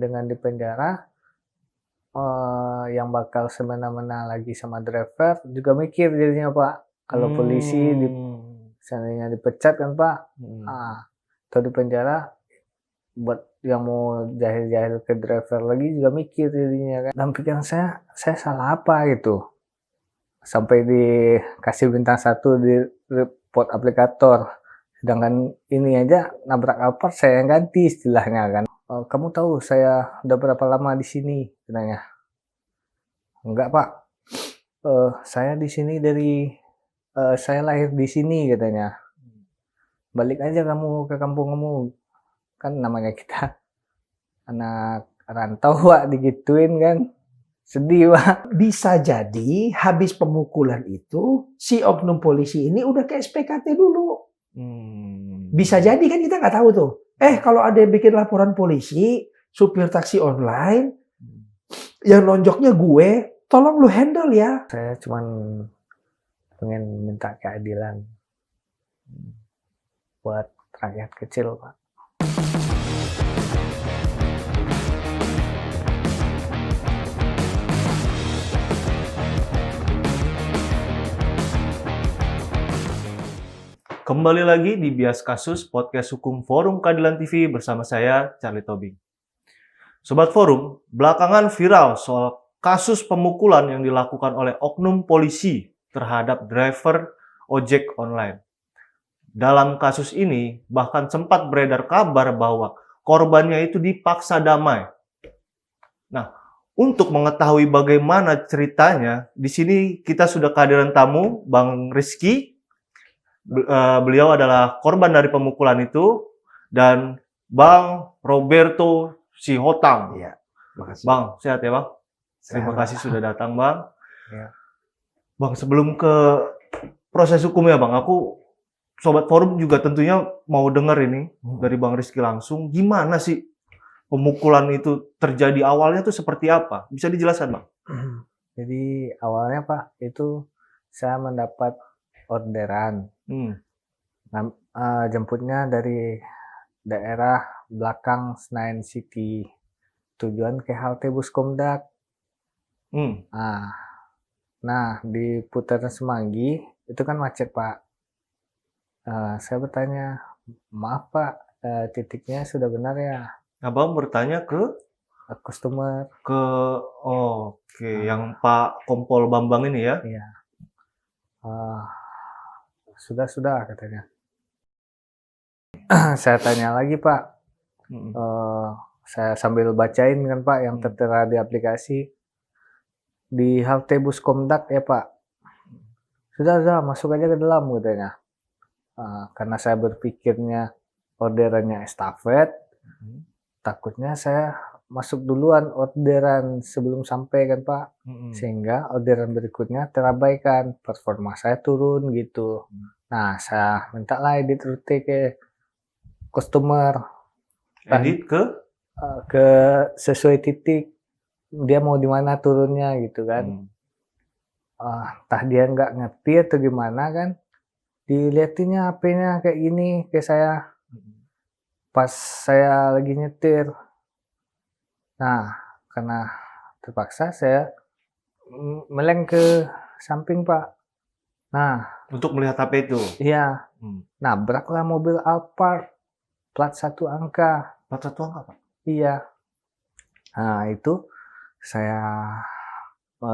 dengan di penjara, yang bakal semena-mena lagi sama driver juga mikir jadinya Pak. Kalau polisi seandainya dipecat kan Pak, atau di penjara, buat yang mau jahil-jahil ke driver lagi juga mikir jadinya kan. Dan pikiran saya salah apa gitu. Sampai dikasih bintang 1 di report aplikator. Sedangkan ini aja nabrak Alphard saya yang ganti istilahnya kan. Kamu tahu saya udah berapa lama di sini? Katanya. Enggak Pak, saya di sini dari saya lahir di sini katanya. Balik aja kamu ke kampung kamu. Kan namanya kita anak rantau Pak, digituin kan. Sedih Pak. Bisa jadi habis pemukulan itu si oknum polisi ini udah ke SPKT dulu. Bisa jadi kan, kita nggak tahu tuh. Kalau ada yang bikin laporan polisi, supir taksi online, yang nonjoknya gue, tolong lu handle ya. Saya cuman pengen minta keadilan buat rakyat kecil Pak. Kembali lagi di Bias Kasus, podcast hukum Forum Keadilan TV bersama saya, Charlie Tobing. Sobat Forum, belakangan viral soal kasus pemukulan yang dilakukan oleh oknum polisi terhadap driver ojek online. Dalam kasus ini, bahkan sempat beredar kabar bahwa korbannya itu dipaksa damai. Nah, untuk mengetahui bagaimana ceritanya, di sini kita sudah kehadiran tamu, Bang Rizky. Beliau adalah korban dari pemukulan itu, dan Bang Roberto Sihotang. Iya, makasih. Bang, sehat ya Bang? Terima kasih sudah datang Bang. Ya. Bang, sebelum ke proses hukum ya Bang, aku Sobat Forum juga tentunya mau dengar ini dari Bang Rizky langsung. Gimana sih pemukulan itu terjadi, awalnya tuh seperti apa? Bisa dijelaskan Bang? Jadi awalnya Pak, itu saya mendapat orderan. Jemputnya dari daerah belakang Senayan City, tujuan ke halte bus Komdak. Nah, di putaran Semanggi itu kan macet Pak. Saya bertanya, maaf Pak, titiknya sudah benar ya? Abang bertanya ke customer. Yang Pak Kompol Bambang ini ya? Iya. Sudah katanya. Saya tanya lagi Pak, saya sambil bacain kan Pak yang tertera di aplikasi, di halte bus Komdak ya Pak. Sudah masuk aja ke dalam katanya. Karena saya berpikirnya orderannya estafet, takutnya saya masuk duluan orderan sebelum sampai kan Pak, sehingga orderan berikutnya terabaikan, performa saya turun gitu. Nah, saya minta lah edit rute ke customer, edit ke sesuai titik dia mau di mana turunnya gitu kan. Entah dia nggak ngerti atau gimana kan, dilihatinnya HP-nya kayak gini ke saya pas saya lagi nyetir. Nah, karena terpaksa saya meleng ke samping Pak. Nah, untuk melihat HP itu? Iya. Nabraklah mobil Alphard plat 1 angka. Plat 1 angka Pak? Iya. Nah, itu saya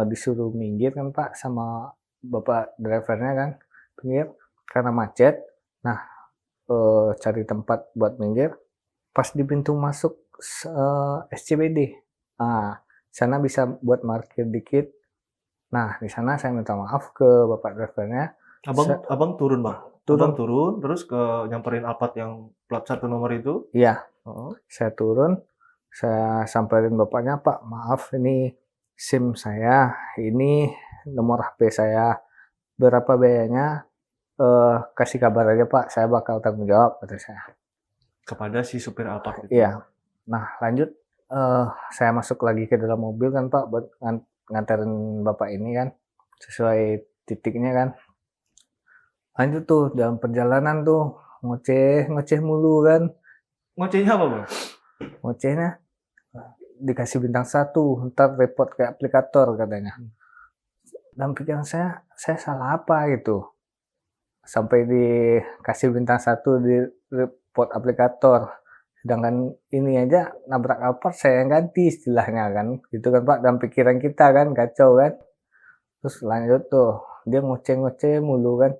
disuruh minggir kan Pak sama bapak drivernya kan, pinggir karena macet. Nah, cari tempat buat minggir. Pas di pintu masuk SCBD, sana bisa buat parkir dikit. Nah, di sana saya minta maaf ke bapak drivernya. Abang turun Bang? Abang turun, terus nyamperin Alphard yang plat 1 nomor itu? Iya. Saya turun, saya samperin bapaknya, Pak, maaf ini SIM saya, ini nomor HP saya, berapa biayanya? Kasih kabar aja Pak, saya bakal tanggung jawab, kata saya. Kepada si supir Alphard itu? Iya. Nah, lanjut, saya masuk lagi ke dalam mobil kan Pak, buat nganterin bapak ini kan, sesuai titiknya kan. Lanjut tuh, dalam perjalanan tuh, ngoceh mulu kan. Ngocehnya apa Bang? Ngocehnya, dikasih bintang 1, ntar report ke aplikator katanya. Dan pikiran saya salah apa gitu. Sampai dikasih bintang 1 di report aplikator. Sedangkan ini aja nabrak Alphard saya yang ganti istilahnya kan. Gitu kan Pak, dalam pikiran kita kan, kacau kan. Terus lanjut tuh, dia ngoceh-ngoceh mulu kan.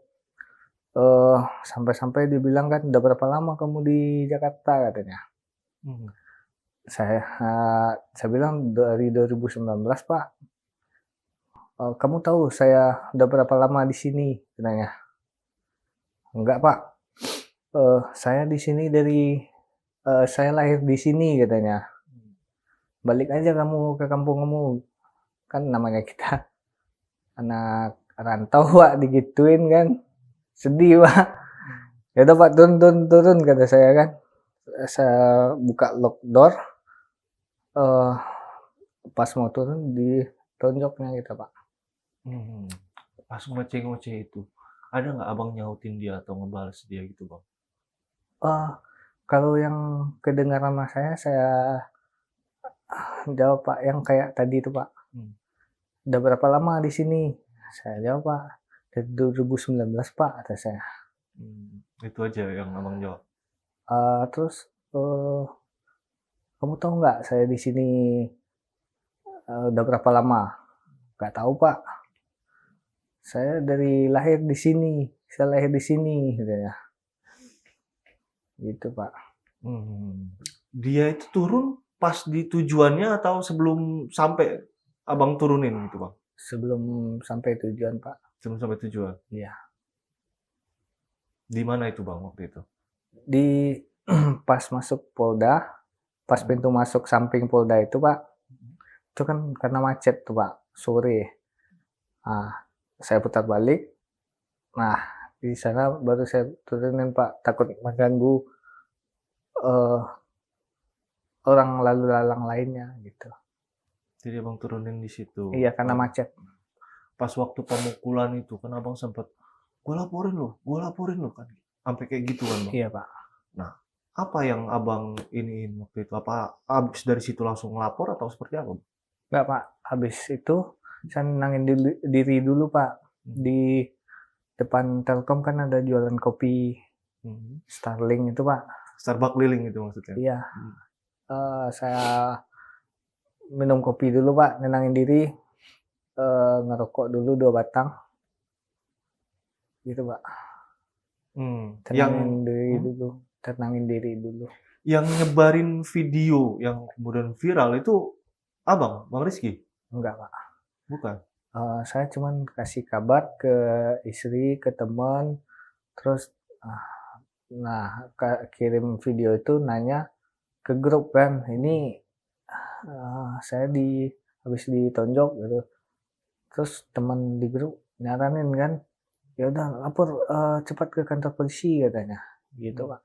Sampai-sampai dibilang kan, udah berapa lama kamu di Jakarta katanya. Saya bilang dari 2019 Pak. Kamu tahu saya udah berapa lama di sini katanya. Enggak Pak, saya di sini saya lahir di sini katanya. Balik aja kamu ke kampung kamu. Kan namanya kita anak rantau Pak, digituin kan. Sedih Pak. Ya udah Pak, turun kata saya kan. Saya buka lock door. Pas mau turun ditonjoknya kita Pak. Pas ngoceh-ngoceh itu, ada nggak abang nyautin dia atau ngebales dia gitu bang? Kalau yang kedengaran sama saya jawab Pak, yang kayak tadi itu Pak. Udah berapa lama di sini? Saya jawab Pak, dari 2019 Pak, kata saya. Itu aja yang abang jawab. Terus kamu tahu nggak saya di sini udah berapa lama? Nggak tahu Pak. Saya dari lahir di sini. Saya lahir di sini, katanya. Gitu Pak. Dia itu turun pas di tujuannya atau sebelum sampai abang turunin gitu bang? Sebelum sampai tujuan Pak. Sebelum sampai tujuan? Iya. Di mana itu bang waktu itu? Di pas masuk Polda, pas pintu masuk samping Polda itu Pak, itu kan karena macet tuh Pak, sore. Saya putar balik. Nah, di sana baru saya turunin Pak, takut mengganggu orang lalu lalang lainnya gitu. Jadi abang turunin di situ. Iya, karena macet. Pas waktu pemukulan itu kan abang sempat, gue laporin lo kan, sampai kayak gitu kan bang. Iya Pak. Nah, apa yang abang iniin waktu itu? Apa abis dari situ langsung lapor atau seperti apa? Enggak Pak, habis itu saya nenangin diri dulu Pak. Di depan Telkom kan ada jualan kopi Starling itu Pak. Starbucks keliling itu maksudnya? Iya. Saya minum kopi dulu Pak, nenangin diri. Ngerokok dulu 2 batang. Gitu Pak. Tenangin diri dulu. Yang nyebarin video yang kemudian viral itu abang, Bang Rizky? Enggak Pak. Bukan? Saya cuman kasih kabar ke istri, ke teman, terus kirim video itu nanya ke grup kan, ini saya habis ditonjok gitu. Terus teman di grup nyaranin kan, ya udah lapor cepat ke kantor polisi katanya, gitu Pak.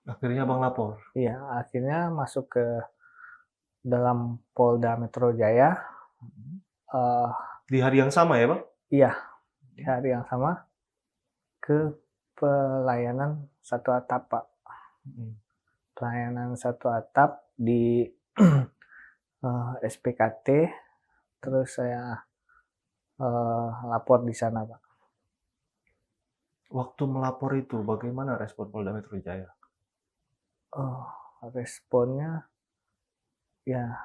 Akhirnya abang lapor? Iya, akhirnya masuk ke dalam Polda Metro Jaya. Di hari yang sama ya Bang? Iya, di hari yang sama ke pelayanan satu atap Pak. Pelayanan satu atap di SPKT, terus saya lapor di sana Pak. Waktu melapor itu bagaimana respon Polda Metro Jaya? Responnya ya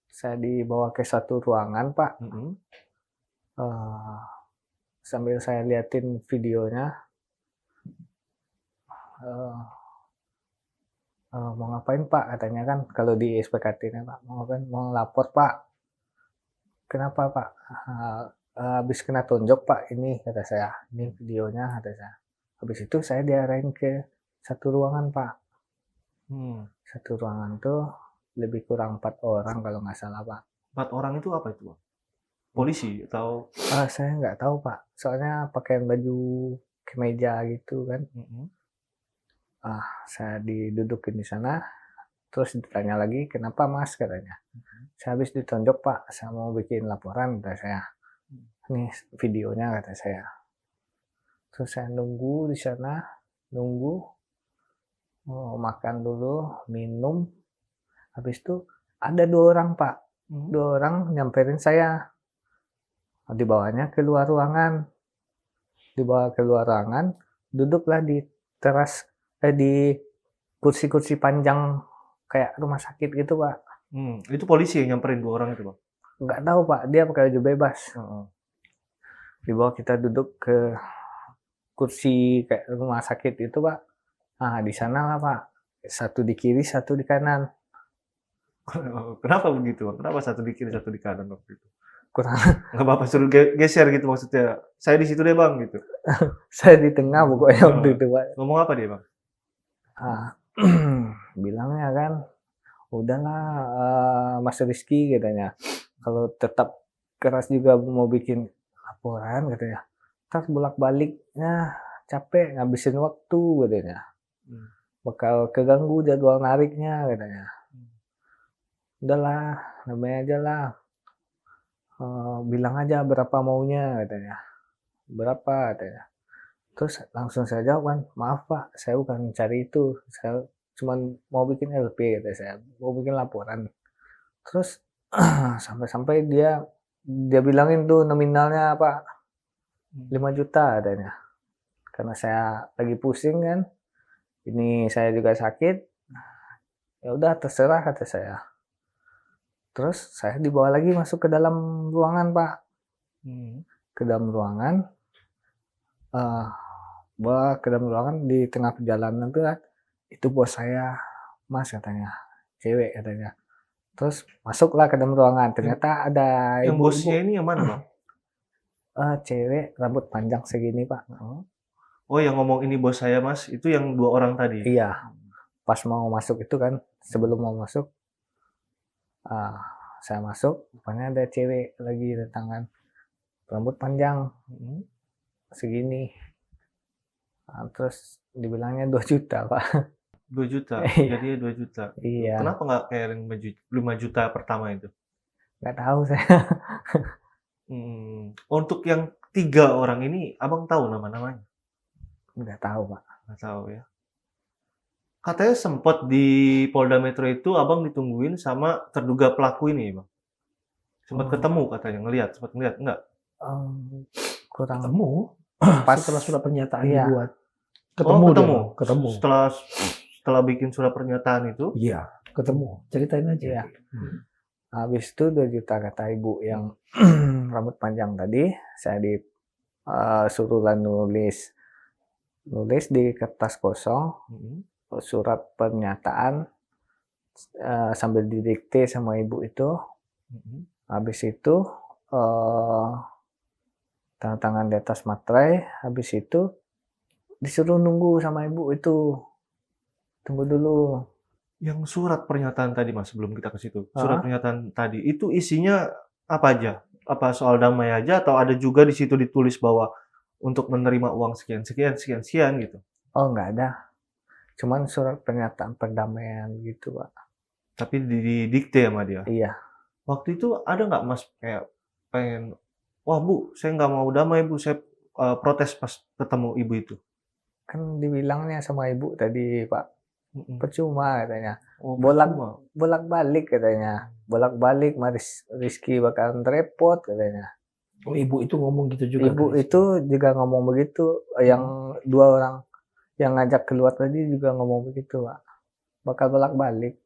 saya dibawa ke satu ruangan Pak. Sambil saya liatin videonya. Mau ngapain Pak, katanya kan kalau di SPKT-nya Pak, mau ngapain? Mau lapor Pak. Kenapa Pak? Habis kena tonjok Pak, ini kata saya, ini videonya kata saya. Habis itu saya diarahin ke satu ruangan Pak. Satu ruangan tuh lebih kurang 4 orang kalau nggak salah Pak. 4 orang itu apa itu Pak? Polisi atau? Saya nggak tahu Pak, soalnya pakaian baju kemeja gitu kan. Saya didudukin di sana, terus ditanya lagi, kenapa Mas katanya. Saya habis ditonjok Pak, saya mau bikin laporan kata saya. Ini videonya kata saya. Terus saya nunggu di sana, makan dulu, minum. Habis itu ada 2 orang Pak, 2 orang nyamperin saya. Dibawanya keluar ruangan. Dibawa keluar ruangan, duduklah di teras, di kursi-kursi panjang kayak rumah sakit gitu Pak. Itu polisi yang nyamperin 2 orang itu, Bang? Nggak tahu Pak, dia pakai baju bebas. Heeh. Dibawa kita duduk ke kursi kayak rumah sakit itu Pak. Nah di sana lah Pak, satu di kiri, satu di kanan. Kenapa begitu, Bang? Kenapa satu di kiri, satu di kanan waktu itu? Kurang, Nggak Bapak suruh geser gitu maksudnya, "Saya di situ deh, Bang," gitu? saya di tengah pokoknya waktu itu Pak. Ngomong apa dia, Bang? Ah, bilangnya kan, udahlah Mas Rizky katanya, kalau tetap keras juga mau bikin laporan katanya, ntar bolak-baliknya capek ngabisin waktu katanya, bakal keganggu jadwal nariknya katanya. Udahlah, namanya aja lah, bilang aja berapa maunya katanya, berapa katanya. Terus langsung saya jawab kan, maaf Pak, saya bukan mencari itu, saya cuman mau bikin LP kata saya, mau bikin laporan. Terus sampai-sampai dia bilangin tuh nominalnya Pak, 5 juta katanya. Karena saya lagi pusing kan, ini saya juga sakit, ya udah terserah kata saya. Terus saya dibawa lagi masuk ke dalam ruangan Pak, ke dalam ruangan, bawa ke dalam ruangan di tengah perjalanan tuh kan, itu bos saya Mas katanya, cewek katanya. Terus masuklah ke dalam ruangan, ternyata ada Yang ibu-ibu, bosnya ini yang mana, Bang? cewek rambut panjang segini Pak. Oh, yang ngomong "Ini bos saya, Mas," itu yang 2 orang tadi? Iya, pas mau masuk itu kan, sebelum mau masuk, saya masuk, rupanya ada cewek lagi datang kan, rambut panjang segini. Terus dibilangnya 2 juta Pak. 2 juta? Iya. Jadinya 2 juta? Iya, Kenapa nggak kayak yang 5 juta pertama itu? nggak tahu saya. Untuk yang 3 orang ini, Abang tahu nama-namanya? Nggak tahu Pak. Nggak tahu ya. Katanya sempat di Polda Metro itu Abang ditungguin sama terduga pelaku ini, Bang. Sempat ketemu katanya, sempat ngelihat, enggak? Kurang Ketemu pas setelah surat pernyataan iya. dibuat. Oh, Dia, ketemu. Bang. Ketemu. Setelah bikin surat pernyataan itu, Iya, ketemu. Ceritain aja. Iya. Habis itu 2 juta kata ibu yang rambut panjang tadi, saya disuruh nulis di kertas kosong, surat pernyataan, sambil didikte sama ibu itu. Habis itu tanda tangan di atas materai, habis itu disuruh nunggu sama ibu itu. Tunggu dulu. yang surat pernyataan tadi, Mas, sebelum kita ke situ. Surat pernyataan tadi itu isinya apa aja? Apa soal damai aja atau ada juga di situ ditulis bahwa untuk menerima uang sekian gitu? Oh, nggak ada. Cuman surat pernyataan perdamaian gitu, Pak. Tapi didikte sama dia. Iya. Waktu itu ada nggak, Mas, kayak pengen, "Wah, Bu, saya nggak mau damai, Bu, saya protes," pas ketemu ibu itu? Kan dibilangnya sama ibu tadi, Pak, percuma katanya. Oh, percuma. Bolak-balik katanya. Bolak-balik Rizky bakalan repot katanya. Oh, ibu itu ngomong gitu juga. Ibu itu juga ngomong begitu. Yang 2 orang yang ngajak keluar tadi juga ngomong begitu, Pak. Bakal bolak-balik.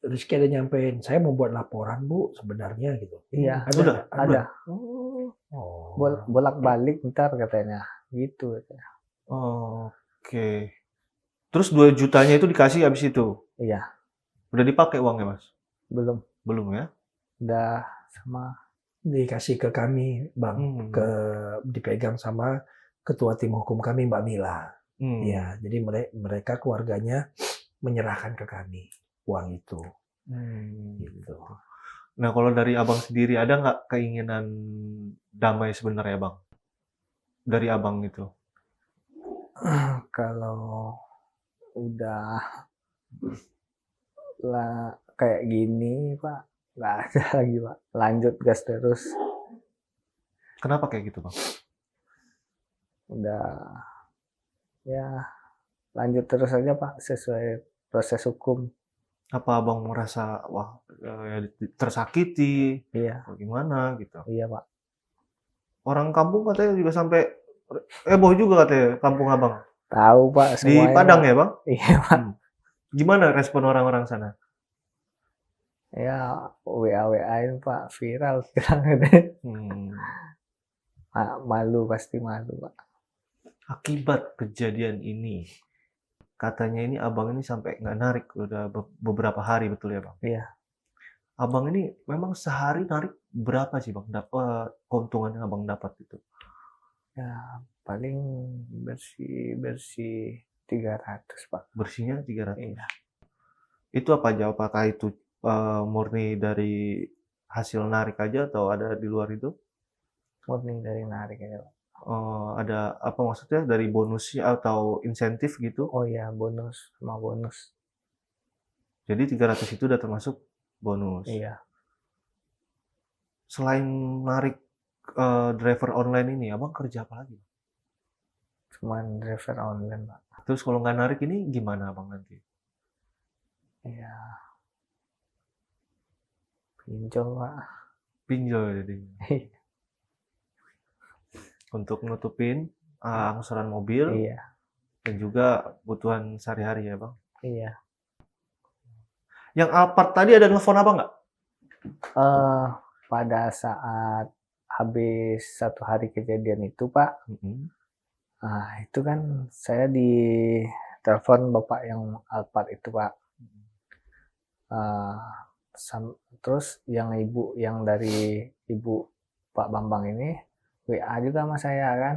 Rizky ada nyampein, saya mau buat laporan Bu sebenarnya gitu. Iya, Ada. Oh. Bolak-balik ntar katanya. Gitu katanya. Oke. Terus 2 jutanya itu dikasih habis itu? Iya. Udah dipakai uangnya, Mas? Belum. Belum ya? Udah sama Dikasih ke kami, Bang. Dipegang sama ketua tim hukum kami, Mbak Mila. Ya, jadi mereka keluarganya menyerahkan ke kami uang itu. Gitu. Nah, kalau dari Abang sendiri ada nggak keinginan damai sebenarnya, Bang? Dari Abang itu? Kalau udah kayak gini, Pak, nggak ada lagi, Pak. Lanjut gas terus. Kenapa kayak gitu, Bang? Udah, ya lanjut terus aja, Pak, sesuai proses hukum. Apa abang merasa wah tersakiti? Iya, Bagaimana gitu? iya Pak. Orang kampung katanya juga sampai heboh juga katanya kampung abang. Tahu Pak Di semuanya. Padang Pak. ya bang? Iya Pak. Gimana respon orang-orang sana? Ya WA-WA-in Pak, viral sekarang ini. Malu, pasti malu Pak. Akibat kejadian ini, katanya ini abang ini sampai nggak narik udah beberapa hari, betul ya bang? Iya. Abang ini memang sehari narik berapa sih bang? Keuntungan yang abang dapat itu? Ya paling bersih 300 Pak. Bersihnya 300. Iya. Itu apa aja? Apakah itu murni dari hasil narik aja atau ada di luar itu? Murni dari narik aja Pak. Ada apa maksudnya dari bonusnya atau insentif gitu? Oh iya, bonus sama bonus. Jadi 300 itu udah termasuk bonus. Iya. Selain narik driver online ini, abang kerja apa lagi? Cuman driver online Pak. Terus kalau nggak narik ini gimana abang nanti? Iya. Pinjol Pak. Pinjol jadi. Untuk nutupin angsuran mobil. Iya. Dan juga kebutuhan sehari-hari ya bang. Iya. Yang Alphard tadi ada nelfon apa nggak? Pada saat habis 1 hari kejadian itu Pak, itu kan saya ditelepon bapak yang Alphard itu Pak. Terus yang dari ibu Pak Bambang ini WA juga sama saya kan,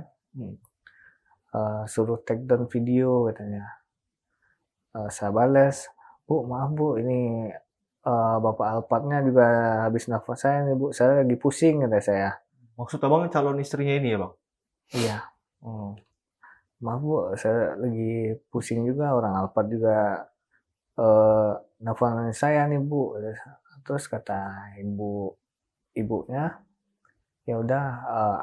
suruh take down video katanya. Saya balas, Bu maaf Bu, ini Bapak Alphardnya juga habis nelfon saya nih Bu, saya lagi pusing kata saya. Maksud abang calon istrinya ini ya bang? Iya. Maaf Bu, saya lagi pusing juga, orang Alphard juga nelfon saya nih Bu. Terus kata ibunya, ya udah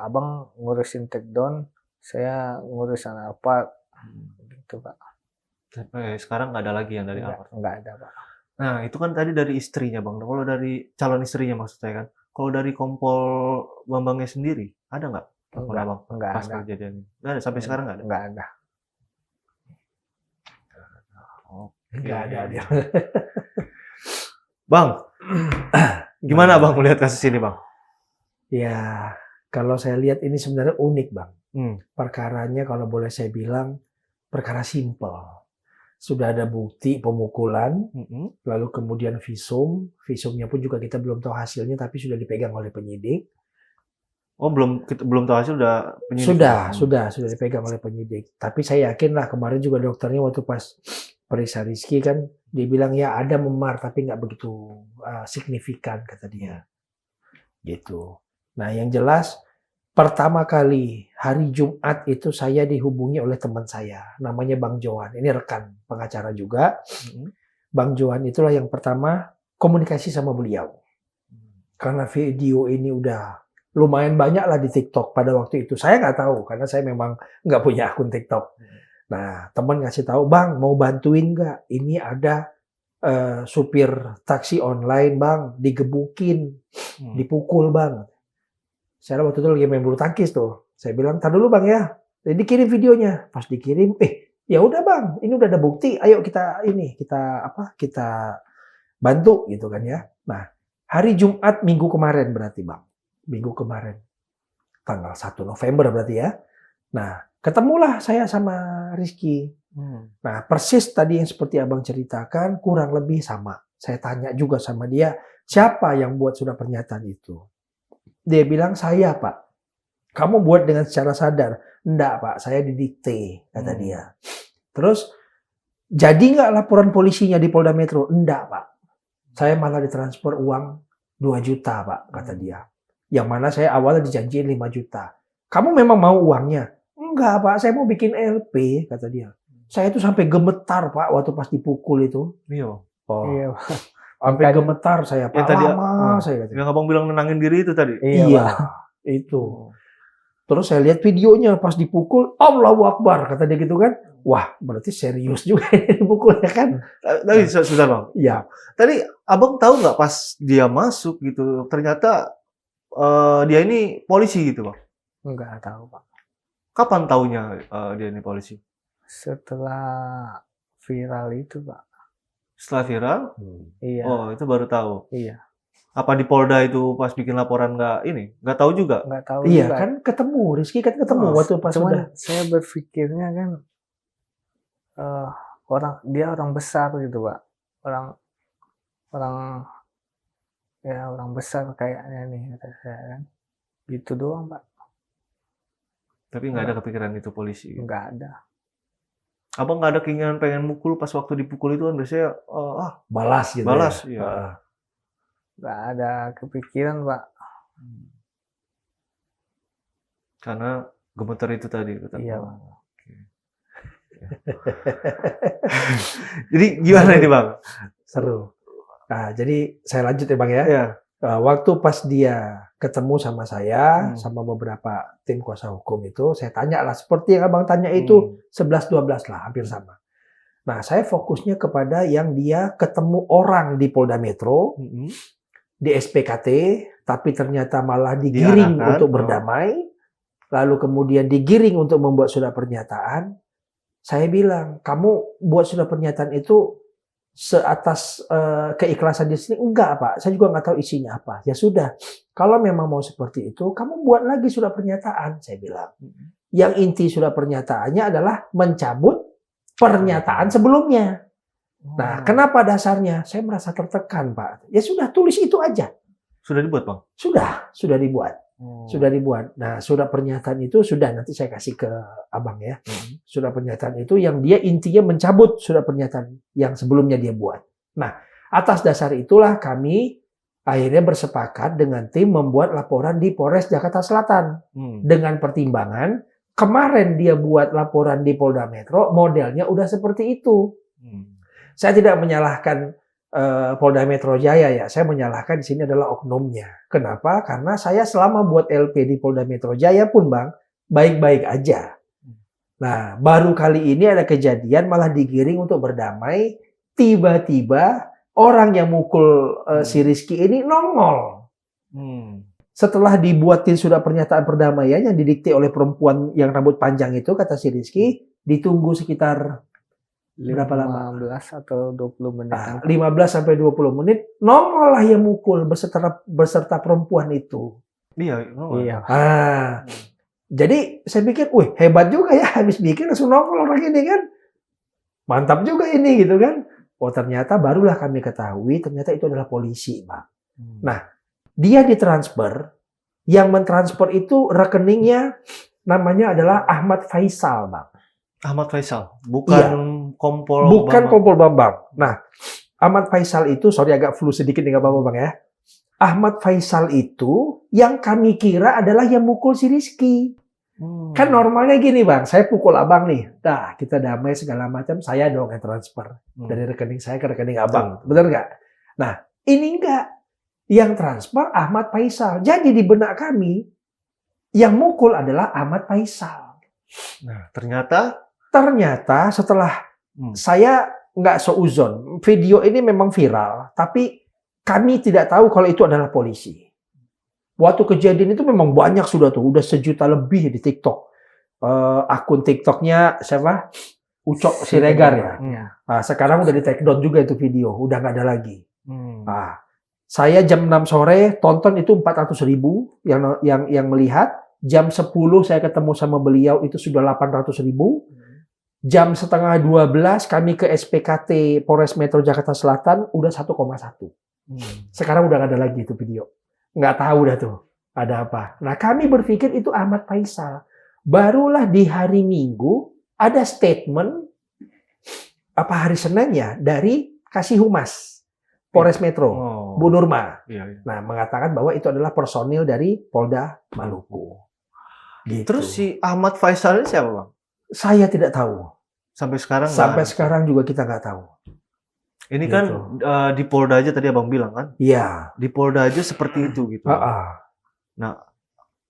abang ngurusin take down, saya ngurusin Alphard, gitu Pak. Sekarang nggak ada lagi yang dari Alphard? Nggak ada Pak. Nah itu kan tadi dari istrinya bang. Kalau dari calon istrinya maksud saya kan. Kalau dari kompol Bambangnya sendiri ada nggak? Nggak pas ada. kejadian ini? Nggak ada sampai sekarang nggak ada. Nggak ada. Nggak ada dia. Bang, gimana bang melihat kasus ini bang? Ya, kalau saya lihat ini sebenarnya unik bang. Perkaranya kalau boleh saya bilang perkara simpel. Sudah ada bukti pemukulan, lalu kemudian visumnya pun juga kita belum tahu hasilnya, tapi sudah dipegang oleh penyidik. Oh belum tahu hasil udah penyidik? Sudah dipegang oleh penyidik. Tapi saya yakin lah kemarin juga dokternya waktu pas periksa Rizky kan dia bilang ya ada memar tapi nggak begitu signifikan kata dia. Gitu. Nah yang jelas pertama kali hari Jumat itu saya dihubungi oleh teman saya, namanya Bang Johan. Ini rekan pengacara juga. Bang Johan itulah yang pertama komunikasi sama beliau. Karena video ini udah lumayan banyak lah di TikTok pada waktu itu. Saya nggak tahu karena saya memang nggak punya akun TikTok. Nah teman ngasih tahu, Bang mau bantuin nggak? Ini ada supir taksi online Bang, digebukin, dipukul Bang. Saya waktu itu lagi main bulu tangkis tuh. Saya bilang, "Tar dulu Bang ya." Jadi dikirim videonya. Pas dikirim, ya udah Bang, ini udah ada bukti. Ayo kita bantu gitu kan ya. Nah, hari Jumat minggu kemarin berarti Bang. Minggu kemarin. Tanggal 1 November berarti ya. Nah, ketemulah saya sama Rizky. Nah, persis tadi yang seperti Abang ceritakan, kurang lebih sama. Saya tanya juga sama dia, siapa yang buat surat pernyataan itu? Dia bilang, saya Pak. Kamu buat dengan secara sadar. Enggak Pak, saya didikte, kata dia. Terus, jadi nggak laporan polisinya di Polda Metro? Enggak Pak. Saya malah ditransfer uang 2 juta Pak, kata dia. Yang mana saya awalnya dijanjiin 5 juta. Kamu memang mau uangnya? Enggak Pak, saya mau bikin LP, kata dia. Saya itu sampai gemetar Pak waktu pas dipukul itu. Iya. Iya. Sampai gemetar saya Pak. Tadi, lama saya kata. yang abang bilang nenangin diri itu tadi? Iya, itu. Terus saya lihat videonya pas dipukul, Allahu Akbar, kata dia gitu kan. Wah, berarti serius juga ini dipukulnya kan. Tapi sebentar Bang. Ya, Tadi Abang tahu nggak pas dia masuk gitu, ternyata dia ini polisi gitu Bang? Enggak tahu Pak. Kapan taunya dia ini polisi? Setelah viral itu Pak. Setelah viral? Iya. Oh, itu baru tahu. Iya. Apa di Polda itu pas bikin laporan nggak tahu juga? Nggak tahu iya juga. kan ketemu, Rizky kan ketemu Oh, waktu pas Cuman sudah. saya berpikirnya kan dia orang besar gitu Pak. Orang besar kayaknya nih kata saya kan. Gitu doang Pak. Tapi nggak ada kepikiran itu polisi. Nggak ada. Abang nggak ada keinginan pengen mukul pas waktu dipukul itu kan biasanya Balas gitu. balas, ya. iya. Nggak ada kepikiran Pak. Karena gemeter itu tadi kata Iya, Bang. Oke. Jadi gimana ini Bang? Seru. Nah, jadi saya lanjut ya Bang ya. Ya. Waktu pas dia ketemu sama saya, sama beberapa tim kuasa hukum itu, saya tanya lah, seperti yang Abang tanya itu, 11-12 lah, hampir sama. Nah, saya fokusnya kepada yang dia ketemu orang di Polda Metro, di SPKT, tapi ternyata malah digiring Diarahkan, untuk berdamai, lalu kemudian digiring untuk membuat surat pernyataan. Saya bilang, kamu buat surat pernyataan itu seatas keikhlasan di sini? Enggak Pak, saya juga nggak tahu isinya apa. Ya sudah, kalau memang mau seperti itu, kamu buat lagi surat pernyataan, saya bilang. Yang inti surat pernyataannya adalah mencabut pernyataan sebelumnya. Nah, kenapa dasarnya? Saya merasa tertekan, Pak. Ya sudah, tulis itu aja. Sudah dibuat, Bang? Sudah dibuat. Sudah dibuat. Nah, surat pernyataan itu sudah nanti saya kasih ke Abang ya. Surat pernyataan itu yang dia intinya mencabut surat pernyataan yang sebelumnya dia buat. Nah, atas dasar itulah kami akhirnya bersepakat dengan tim membuat laporan di Polres Jakarta Selatan. Dengan pertimbangan, kemarin dia buat laporan di Polda Metro, modelnya udah seperti itu. Saya tidak menyalahkan Polda Metro Jaya ya, saya menyalahkan di sini adalah oknumnya. Kenapa? Karena saya selama buat LP di Polda Metro Jaya pun Bang, baik-baik aja. Nah, baru kali ini ada kejadian malah digiring untuk berdamai, tiba-tiba orang yang mukul si Rizky ini nongol. Setelah dibuatin surat pernyataan perdamaian yang didikte oleh perempuan yang rambut panjang itu, kata si Rizky, ditunggu sekitar berapa lama? 15 atau 20 menit. Nah, 15 sampai 20 menit, nongol lah yang mukul beserta perempuan itu. Iya. Iya. Jadi saya pikir, wih hebat juga ya, habis bikin langsung nongol orang ini kan. Mantap juga ini gitu kan. Oh ternyata barulah kami ketahui, ternyata itu adalah polisi Pak. Nah, dia ditransfer, yang mentransfer itu rekeningnya namanya adalah Ahmad Faisal Bang. Ahmad Faisal, bukan Kompol Bukan Bambang. Kompol Bambang. Nah, Ahmad Faisal itu, sorry agak flu sedikit nih Bapak Bang ya. Ahmad Faisal itu yang kami kira adalah yang mukul si Rizky. Kan normalnya gini Bang, saya pukul Abang nih. Nah, kita damai segala macam, saya dong yang transfer. Dari rekening saya ke rekening Abang. Benar nggak? Nah, ini enggak. Yang transfer Ahmad Faisal. Jadi di benak kami, yang mukul adalah Ahmad Faisal. Nah, ternyata setelah saya nggak seuzon, video ini memang viral, tapi kami tidak tahu kalau itu adalah polisi. Waktu kejadian itu memang banyak sudah tuh, udah 1 juta lebih di TikTok. Akun TikToknya siapa? Ucok Siregar ya. Nah, sekarang udah di take down juga itu video, udah nggak ada lagi. Nah, saya jam 6 sore tonton itu 400.000 yang melihat. Jam 10 saya ketemu sama beliau itu sudah 800.000. Jam setengah 12 kami ke SPKT Polres Metro Jakarta Selatan udah 1,1. Sekarang udah nggak ada lagi itu video. Nggak tahu dah tuh ada apa. Nah kami berpikir itu Ahmad Faisal. Barulah di hari Minggu ada statement apa hari Senin ya dari Kasih Humas Polres Metro, Bu Nurma. Nah mengatakan bahwa itu adalah personil dari Polda Maluku. Gitu. Terus si Ahmad Faisal ini siapa Bang? Saya tidak tahu. Sampai sekarang sekarang juga kita nggak tahu. Ini gitu. Kan di Polda aja tadi Abang bilang kan? Iya. Di Polda aja seperti itu gitu. Nah,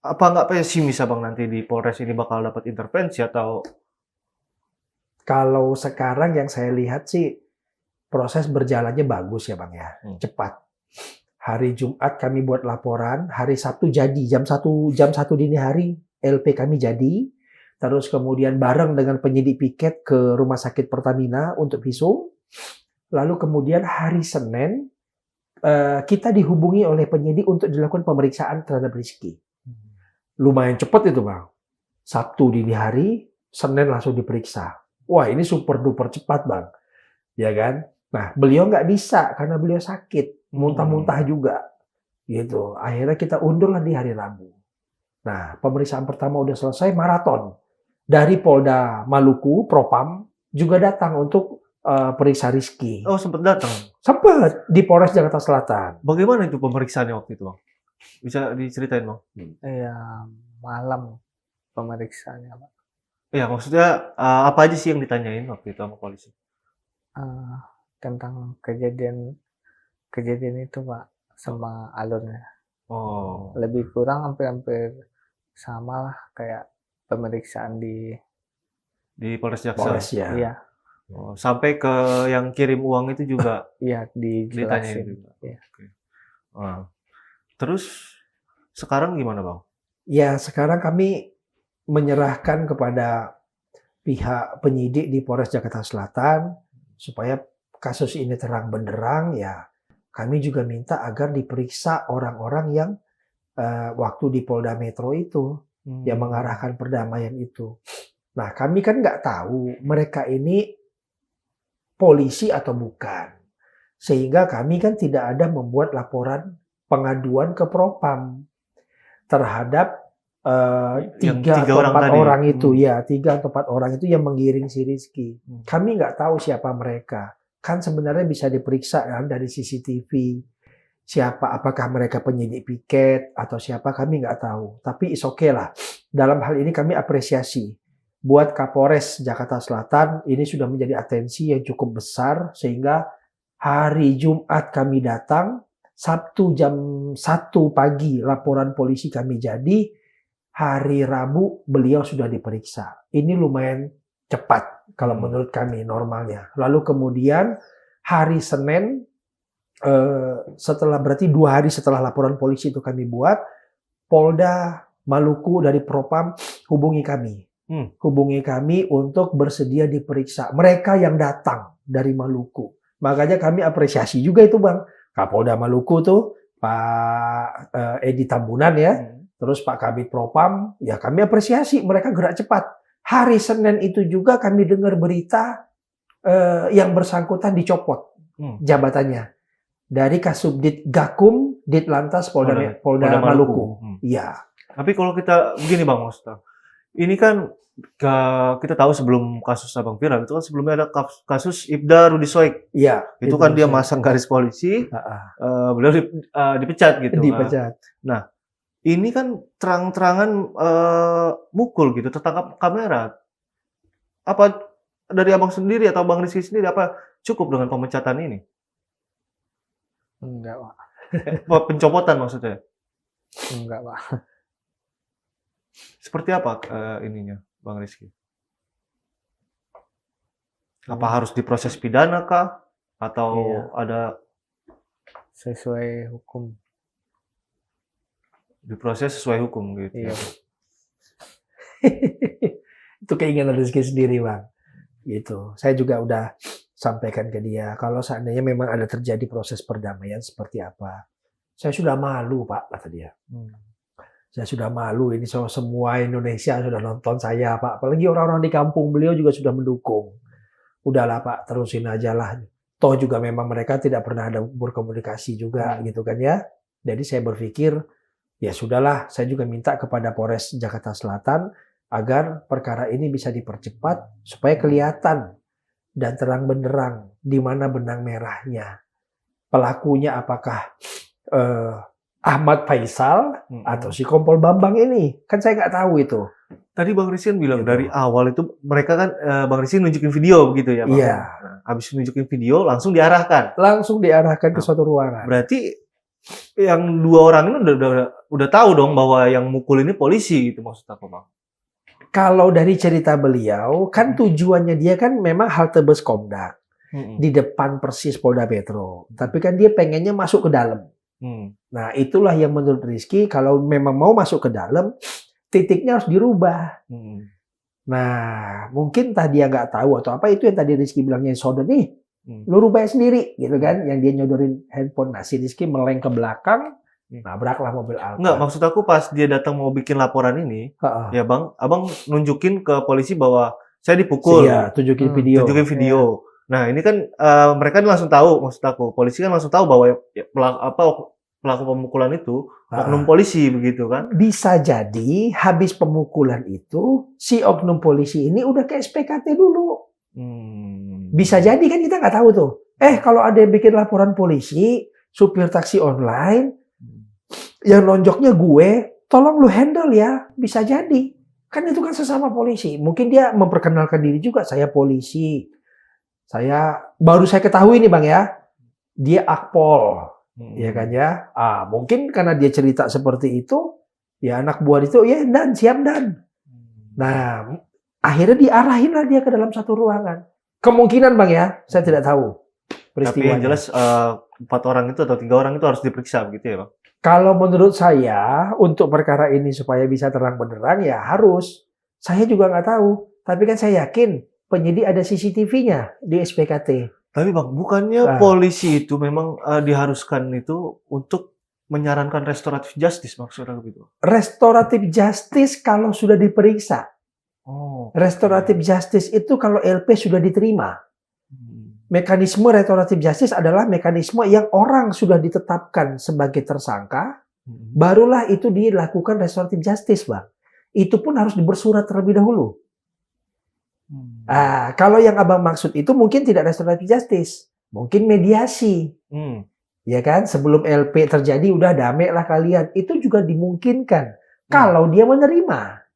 Apa nggak pesimis Abang nanti di Polres ini bakal dapat intervensi atau Kalau sekarang yang saya lihat sih proses berjalannya bagus ya Bang ya, cepat. Hari Jumat kami buat laporan, hari Sabtu jadi jam 1 dini hari LP kami jadi. Terus kemudian bareng dengan penyidik piket ke Rumah Sakit Pertamina untuk visum. Lalu kemudian hari Senin kita dihubungi oleh penyidik untuk dilakukan pemeriksaan terhadap Rizky. Lumayan cepat itu Bang. Sabtu dini hari, Senin langsung diperiksa. Wah ini super duper cepat Bang. Ya kan? Nah beliau nggak bisa karena beliau sakit. Muntah-muntah juga. Gitu. Akhirnya kita undurlah di hari Rabu. Nah pemeriksaan pertama udah selesai, maraton. Dari Polda Maluku, Propam, juga datang untuk periksa Rizky. oh sempat datang? Sempat di Polres Jakarta Selatan. Bagaimana itu pemeriksaannya waktu itu Bang? Bisa diceritain Bang? Iya, malam pemeriksaannya, Pak. Iya, maksudnya apa aja sih yang ditanyain waktu itu sama polisi? Tentang kejadian itu, Pak, sama alurnya. Oh, Lebih kurang hampir sama lah kayak pemeriksaan di di Polres Jaksel. Polres ya. iya, Oh, sampai ke yang kirim uang itu juga iya ditanyain dijelasin. juga. Iya. Oke. Ah. Terus sekarang gimana Bang? Ya sekarang kami menyerahkan kepada pihak penyidik di Polres Jakarta Selatan supaya kasus ini terang benderang ya. Kami juga minta agar diperiksa orang-orang yang waktu di Polda Metro itu yang mengarahkan perdamaian itu. Nah kami kan nggak tahu mereka ini polisi atau bukan. Sehingga kami kan tidak ada membuat laporan pengaduan ke Propam terhadap Yang 3 atau orang 4 tadi. orang itu. Ya, 3 atau 4 orang itu yang menggiring si Rizky. Kami nggak tahu siapa mereka. Kan sebenarnya bisa diperiksa kan dari CCTV. Siapa, apakah mereka penyidik piket atau siapa, kami nggak tahu. Tapi is okay lah. Dalam hal ini kami apresiasi. Buat Kapolres Jakarta Selatan, ini sudah menjadi atensi yang cukup besar. Sehingga hari Jumat kami datang, Sabtu jam 1 pagi laporan polisi kami jadi, hari Rabu beliau sudah diperiksa. Ini lumayan cepat kalau menurut kami normalnya. Lalu kemudian hari Senin, setelah berarti 2 hari setelah laporan polisi itu kami buat, Polda Maluku dari Propam hubungi kami. Hubungi kami untuk bersedia diperiksa. Mereka yang datang dari Maluku. Makanya kami apresiasi juga itu Bang. Kapolda Maluku tuh Pak Edi Tambunan ya. Terus Pak Kabid Propam, ya kami apresiasi mereka gerak cepat. Hari Senin itu juga kami dengar berita yang bersangkutan dicopot jabatannya dari Kasubdit Gakum Ditlantas Polda Maluku. Iya. Tapi kalau kita begini Bang Mosta, ini kan kita tahu sebelum kasus Abang viral itu kan sebelumnya ada kasus Ibda Rudi Soik. Iya. Itu kan dia masang garis polisi, beliau dipecat gitu. Dipecat. Nah, ini kan terang-terangan mukul gitu, tertangkap kamera. Apa dari Abang sendiri atau Bang Rizky sendiri apa cukup dengan pemecatan ini? Enggak, Pak. Pencopotan maksudnya? Enggak, Pak. Seperti apa ininya, Bang Rizky? Apa harus diproses pidana kah? Atau ada sesuai hukum? Diproses sesuai hukum gitu. Iya. Itu keinginan Rizky sendiri Bang. Gitu. Saya juga udah sampaikan ke dia kalau seandainya memang ada terjadi proses perdamaian seperti apa. Saya sudah malu Pak, kata dia. Saya sudah malu, ini semua Indonesia sudah nonton saya Pak. Apalagi orang-orang di kampung beliau juga sudah mendukung. Udahlah Pak, terusin aja lah. Toh juga memang mereka tidak pernah ada berkomunikasi juga gitu kan ya. Jadi saya berpikir ya sudahlah, saya juga minta kepada Polres Jakarta Selatan agar perkara ini bisa dipercepat supaya kelihatan dan terang benderang di mana benang merahnya. Pelakunya apakah Ahmad Faisal atau si Kompol Bambang ini? Kan saya nggak tahu itu. Tadi Bang Rizky bilang Gitu. dari awal itu mereka kan Bang Rizky nunjukin video begitu ya Bang? Iya. Nah, habis nunjukin video langsung diarahkan. Langsung diarahkan ke suatu ruangan. Berarti yang dua orang ini udah tahu dong bahwa yang mukul ini polisi gitu maksud aku, Bang. Kalau dari cerita beliau, kan tujuannya dia kan memang halte bus Komdak di depan persis Polda Metro. Tapi kan dia pengennya masuk ke dalam. Nah, itulah yang menurut Rizky kalau memang mau masuk ke dalam, titiknya harus dirubah. Nah, mungkin tadi dia nggak tahu atau apa, itu yang tadi Rizky bilangnya sodor nih, lu rubah sendiri gitu kan, yang dia nyodorin handphone. Nah, si Rizky meleng ke belakang, nabraklah mobil Alfa. Enggak, maksud aku pas dia datang mau bikin laporan ini, ya Bang, Abang nunjukin ke polisi bahwa saya dipukul. Iya, tunjukin video. Tunjukin video. Nah, ini kan mereka langsung tahu, maksud aku, polisi kan langsung tahu bahwa pelaku pemukulan itu oknum polisi begitu kan? Bisa jadi habis pemukulan itu si oknum polisi ini udah ke SPKT dulu. Bisa jadi kan kita nggak tahu tuh. Kalau ada yang bikin laporan polisi, supir taksi online, yang nonjoknya gue, tolong lu handle ya. Bisa jadi. Kan itu kan sesama polisi. Mungkin dia memperkenalkan diri juga, saya polisi. Baru saya ketahui nih Bang ya, dia Akpol. Ya kan ya. Mungkin karena dia cerita seperti itu, ya anak buah itu, ya Dan, siap Dan. Nah, akhirnya diarahin lah dia ke dalam satu ruangan. Kemungkinan Bang ya, saya tidak tahu Tapi yang jelas 4 orang itu atau 3 orang itu harus diperiksa begitu ya Bang? Kalau menurut saya, untuk perkara ini supaya bisa terang benderang ya harus. Saya juga nggak tahu. Tapi kan saya yakin penyidik ada CCTV-nya di SPKT. Tapi Bang, bukannya polisi itu memang diharuskan itu untuk menyarankan restoratif justice maksudnya begitu? Restoratif justice kalau sudah diperiksa. Restoratif justice itu kalau LP sudah diterima. Mekanisme restoratif justice adalah mekanisme yang orang sudah ditetapkan sebagai tersangka, barulah itu dilakukan restoratif justice, Bang. Itu pun harus bersurat terlebih dahulu. Kalau yang Abang maksud itu mungkin tidak restoratif justice, mungkin mediasi. Ya kan, sebelum LP terjadi udah damai lah kalian. Itu juga dimungkinkan kalau dia menerima.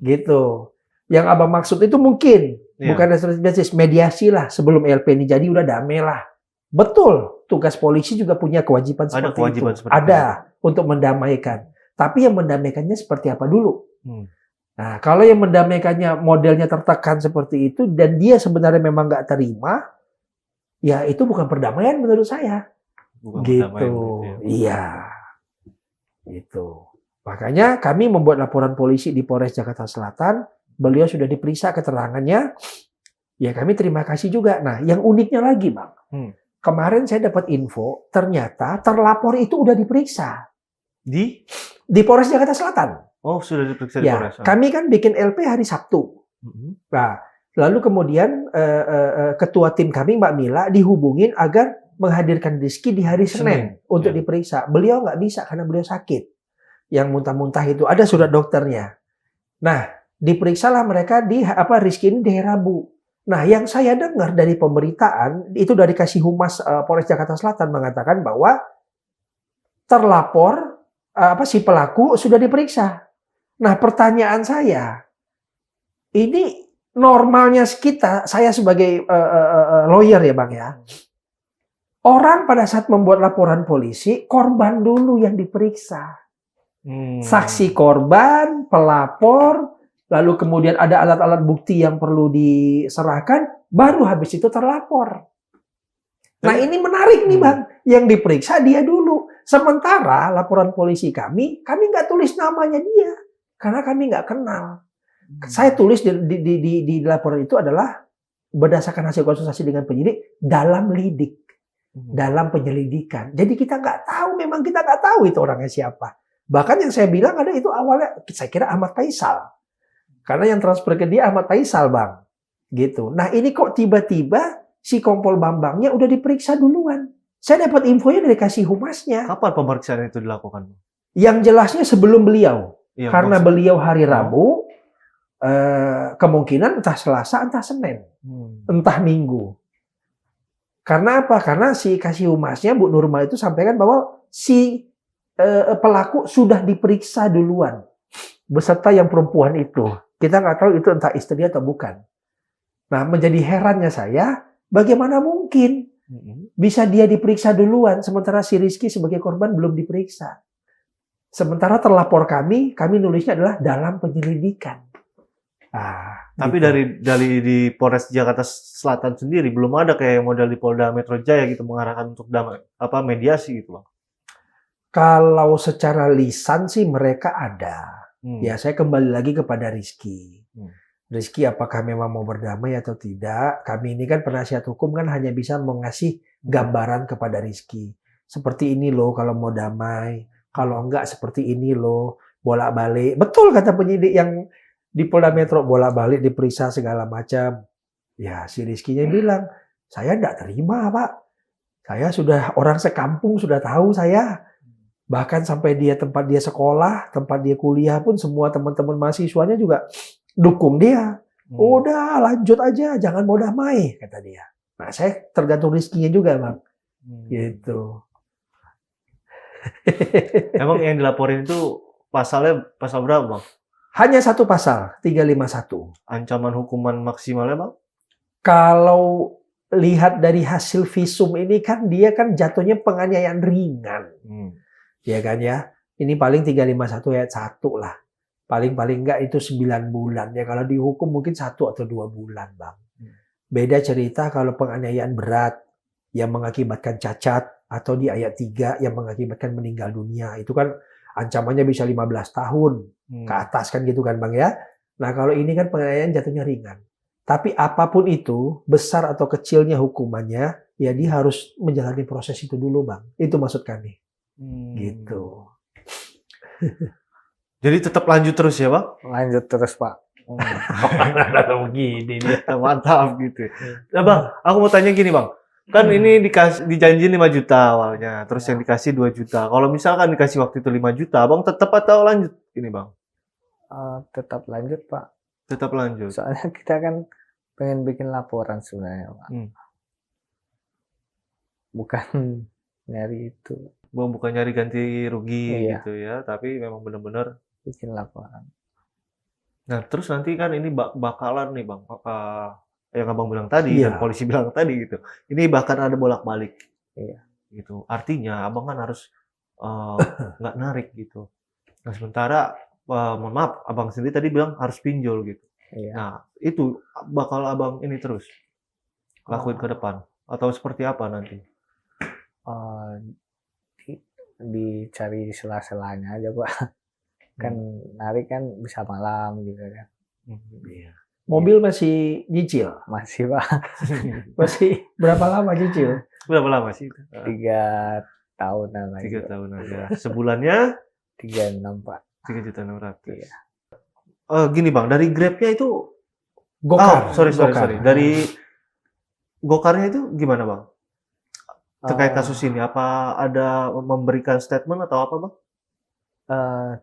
Gitu. Yang Abang maksud itu mungkin bukan restoratif justice, mediasi lah sebelum LP ini jadi udah damai lah. Betul, tugas polisi juga punya kewajiban seperti itu. Ada untuk mendamaikan. Tapi yang mendamaikannya seperti apa dulu? Nah, kalau yang mendamaikannya modelnya tertekan seperti itu dan dia sebenarnya memang nggak terima, ya itu bukan perdamaian menurut saya. Bukan gitu. Iya. Gitu. Makanya kami membuat laporan polisi di Polres Jakarta Selatan. Beliau sudah diperiksa keterangannya. Ya kami terima kasih juga. Nah, yang uniknya lagi, Bang. Kemarin saya dapat info, ternyata terlapor itu udah diperiksa. Di Polres Jakarta Selatan. Oh, sudah diperiksa di Polres. Kami kan bikin LP hari Sabtu. Nah, lalu kemudian ketua tim kami, Mbak Mila, dihubungin agar menghadirkan Rizky di hari Senin untuk diperiksa. Beliau nggak bisa karena beliau sakit. Yang muntah-muntah itu ada surat dokternya. Nah, diperiksalah mereka Rizky ini di hari Rabu. Nah, yang saya dengar dari pemberitaan itu dari Kasih Humas Polres Jakarta Selatan mengatakan bahwa terlapor si pelaku sudah diperiksa. Nah, pertanyaan saya, ini normalnya kita, saya sebagai lawyer ya Bang ya, orang pada saat membuat laporan polisi, korban dulu yang diperiksa. Saksi korban, pelapor, lalu kemudian ada alat-alat bukti yang perlu diserahkan, baru habis itu terlapor. Nah ini menarik nih Bang, yang diperiksa dia dulu. Sementara laporan polisi kami nggak tulis namanya dia, karena kami nggak kenal. Saya tulis di laporan itu adalah berdasarkan hasil konsultasi dengan penyidik dalam lidik, dalam penyelidikan. Jadi kita nggak tahu, memang kita nggak tahu itu orangnya siapa. Bahkan yang saya bilang ada itu awalnya saya kira Ahmad Faisal. Karena yang transfer ke dia Ahmad Faisal, Bang. Gitu. Nah, ini kok tiba-tiba si Kompol Bambangnya udah diperiksa duluan. Saya dapat infonya dari Kasih Humasnya. Kapan pemeriksaan itu dilakukan? Yang jelasnya sebelum beliau. Ya, karena beliau hari Rabu, kemungkinan entah Selasa, entah Senin. Entah Minggu. Karena apa? Karena si Kasih Humasnya, Bu Nurma itu sampaikan bahwa si pelaku sudah diperiksa duluan beserta yang perempuan itu. Kita nggak tahu itu entah istri atau bukan. Nah, menjadi herannya saya, bagaimana mungkin bisa dia diperiksa duluan, sementara si Rizky sebagai korban belum diperiksa. Sementara terlapor kami nulisnya adalah dalam penyelidikan. Tapi gitu. dari di Polres Jakarta Selatan sendiri belum ada kayak model di Polda Metro Jaya gitu mengarahkan untuk mediasi gitu, Bang. Kalau secara lisan sih mereka ada. Ya saya kembali lagi kepada Rizky. Rizky apakah memang mau berdamai atau tidak? Kami ini kan penasihat hukum kan hanya bisa mengasih gambaran kepada Rizky. Seperti ini loh kalau mau damai. Kalau enggak seperti ini loh. Bolak-balik. Betul kata penyidik yang di Polda Metro, bolak-balik diperiksa segala macam. Ya si Rizky-nya bilang, saya enggak terima Pak. Saya sudah orang sekampung sudah tahu saya. Bahkan sampai tempat dia sekolah, tempat dia kuliah pun semua teman-teman mahasiswanya juga dukung dia. Udah lanjut aja, jangan mau damai, kata dia. Nah saya tergantung Rizky-nya juga Bang. Gitu. Emang yang dilaporin itu pasal berapa, Bang? Hanya satu pasal, 351. Ancaman hukuman maksimalnya, Bang? Kalau lihat dari hasil visum ini kan dia kan jatuhnya penganiayaan ringan. Ya kan ya. Ini paling 351 ayat 1 lah. Paling-paling enggak itu 9 bulan. Ya kalau dihukum mungkin 1 atau 2 bulan, Bang. Beda cerita kalau penganiayaan berat yang mengakibatkan cacat atau di ayat 3 yang mengakibatkan meninggal dunia. Itu kan ancamannya bisa 15 tahun ke atas kan gitu kan Bang ya. Nah kalau ini kan penganiayaan jatuhnya ringan. Tapi apapun itu, besar atau kecilnya hukumannya, ya dia harus menjalani proses itu dulu Bang. Itu maksud kami. Gitu. Jadi tetap lanjut terus ya Bang? Lanjut terus Pak. Begini dia. Mantap gitu. Nah Bang, aku mau tanya gini Bang. Kan ini dijanjiin 5 juta awalnya, terus yang dikasih 2 juta. Kalau misalkan dikasih waktu itu 5 juta, Bang tetap atau lanjut ini Bang? Tetap lanjut Pak. Tetap lanjut. Soalnya kita kan pengen bikin laporan sebenarnya Pak. Bukan nyari itu. Bukan nyari ganti rugi Iya. gitu ya, tapi memang benar-benar Bikin laporan. Nah, terus nanti kan ini bakalan nih Bang, yang Abang bilang tadi Iya. dan polisi bilang tadi gitu. Ini bahkan ada bolak-balik. Iya. Gitu. Artinya Abang kan harus nggak narik gitu. Nah, sementara mohon maaf, Abang sendiri tadi bilang harus pinjol gitu. Iya. Nah, itu bakal Abang ini terus lakuin ke depan atau seperti apa nanti? Dicari sela-selanya aja Pak. Kan narik kan bisa malam gitu kan. Iya. Mobil masih nyicil? Masih Pak. Masih berapa lama nyicil? Berapa lama sih? 3 tahunan lagi. 3 tahun aja. Sebulannya 36 Pak. 3.600.000. Iya. Gini Bang, dari Grab-nya itu Gokar. sorry. Gokar. Dari Gokarnya itu gimana Bang? Terkait kasus ini, apa ada memberikan statement atau apa Bang?